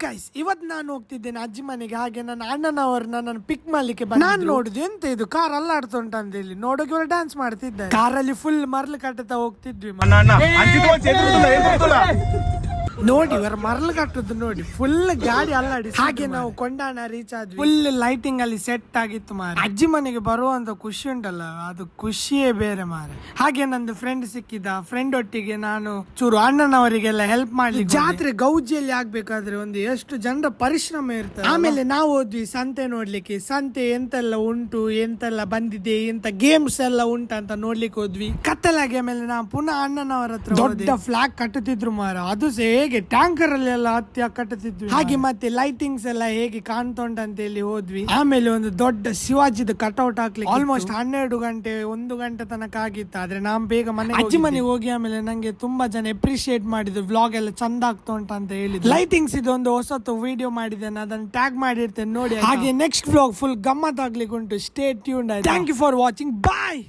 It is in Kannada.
ಗೈಸ್, ಇವತ್ತು ನಾನು ಹೋಗ್ತಿದ್ದೇನೆ ಅಜ್ಜಿ ಮನೆಗೆ. ಹಾಗೆ ನನ್ನ ಅಣ್ಣನವ್ರನ್ನ ನಾನು ಪಿಕ್ ಮಾಡ್ಲಿಕ್ಕೆ ನಾನು ನೋಡುದು ಎಂತ ಇದು ಕಾರ್ ಅಲ್ಲಾಡ್ತುಂಟ ಅಂತ ಹೇಳಿ ನೋಡೋಕೆ ಇವರು ಡ್ಯಾನ್ಸ್ ಮಾಡ್ತಿದ್ದಾರೆ. ಕಾರಲ್ಲಿ ಫುಲ್ ಮರ್ಲು ಕಟ್ಟುತ್ತಾ ಹೋಗ್ತಿದ್ವಿ. ನೋಡಿ ಇವರು ಮರಳು ಕಟ್ಟುದು ನೋಡಿ, ಫುಲ್ ಗಾಡಿ ಅಲ್ಲಾಡಿ. ಹಾಗೆ ನಾವು ಕೊಂಡಾಣ ರೀಚ್ ಆದ್ವಿ. ಫುಲ್ ಲೈಟಿಂಗ್ ಅಲ್ಲಿ ಸೆಟ್ ಆಗಿತ್ತು ಮಾರ. ಅಜ್ಜಿ ಮನೆಗೆ ಬರುವಂತ ಖುಷಿ ಉಂಟಲ್ಲ, ಅದು ಖುಷಿಯೇ ಬೇರೆ ಮಾರ. ಹಾಗೆ ನಂದು ಫ್ರೆಂಡ್ ಸಿಕ್ಕಿದ. ಫ್ರೆಂಡ್ ಒಟ್ಟಿಗೆ ನಾನು ಚೂರು ಅಣ್ಣನವರಿಗೆಲ್ಲ ಹೆಲ್ಪ್ ಮಾಡ್ಲಿ. ಜಾತ್ರೆ ಗೌಜಿಯಲ್ಲಿ ಆಗ್ಬೇಕಾದ್ರೆ ಒಂದು ಎಷ್ಟು ಜನರ ಪರಿಶ್ರಮ ಇರ್ತದೆ. ಆಮೇಲೆ ನಾವು ಹೋದ್ವಿ ಸಂತೆ ನೋಡ್ಲಿಕ್ಕೆ. ಸಂತೆ ಎಂತೆಲ್ಲ ಉಂಟು, ಎಂತೆಲ್ಲ ಬಂದಿದೆ, ಎಂತ ಗೇಮ್ಸ್ ಎಲ್ಲ ಉಂಟಂತ ನೋಡ್ಲಿಕ್ಕೆ ಹೋದ್ವಿ. ಕತ್ತಲಾಗಿ ಆಮೇಲೆ ನಾವು ಪುನಃ ಅಣ್ಣನವರ ಹತ್ರ ದೊಡ್ಡ ಫ್ಲಾಗ್ ಕಟ್ಟುತ್ತಿದ್ರು ಮಾರ. ಅದು ಹೇಗೆ ಟ್ಯಾಂಕರ್ ಅಲ್ಲಿ ಎಲ್ಲ ಹತ್ತಿ ಕಟ್ಟುತ್ತಿದ್ವಿ. ಹಾಗೆ ಮತ್ತೆ ಲೈಟಿಂಗ್ಸ್ ಎಲ್ಲ ಹೇಗೆ ಕಾಣ್ತೊಂಡ ಅಂತ ಹೇಳಿ ಹೋದ್ವಿ. ಆಮೇಲೆ ಒಂದು ದೊಡ್ಡ ಶಿವಾಜಿದ ಕಟ್ಔಟ್ ಹಾಕ್ಲಿಕ್ಕೆ ಆಲ್ಮೋಸ್ಟ್ 12 ಗಂಟೆ 1 ಗಂಟೆ ತನಕ ಆಗಿತ್ತು. ಆದ್ರೆ ನಾನ್ ಬೇಗ ಅಜ್ಜಿ ಮನೆಗೆ ಹೋಗಿ ಆಮೇಲೆ ನಂಗೆ ತುಂಬಾ ಜನ ಅಪ್ರಿಶಿಯೇಟ್ ಮಾಡಿದ್ರು. ವ್ಲಾಗ್ ಎಲ್ಲ ಚಂದ ಆಗ್ತಾ ಉಂಟ ಅಂತ ಹೇಳಿ. ಲೈಟಿಂಗ್ಸ್ ಇದೊಂದು ಹೊಸತು ವಿಡಿಯೋ ಮಾಡಿದ್ದೇನೆ, ಅದನ್ನ ಟ್ಯಾಗ್ ಮಾಡಿರ್ತೇನೆ ನೋಡಿ. ಹಾಗೆ ನೆಕ್ಸ್ಟ್ ವ್ಲಾಗ್ ಫುಲ್ ಗಮ್ಮತ್ ಆಗ್ಲಿಕ್ಕೆ ಉಂಟು. Stay tuned. Thank you for watching. Bye.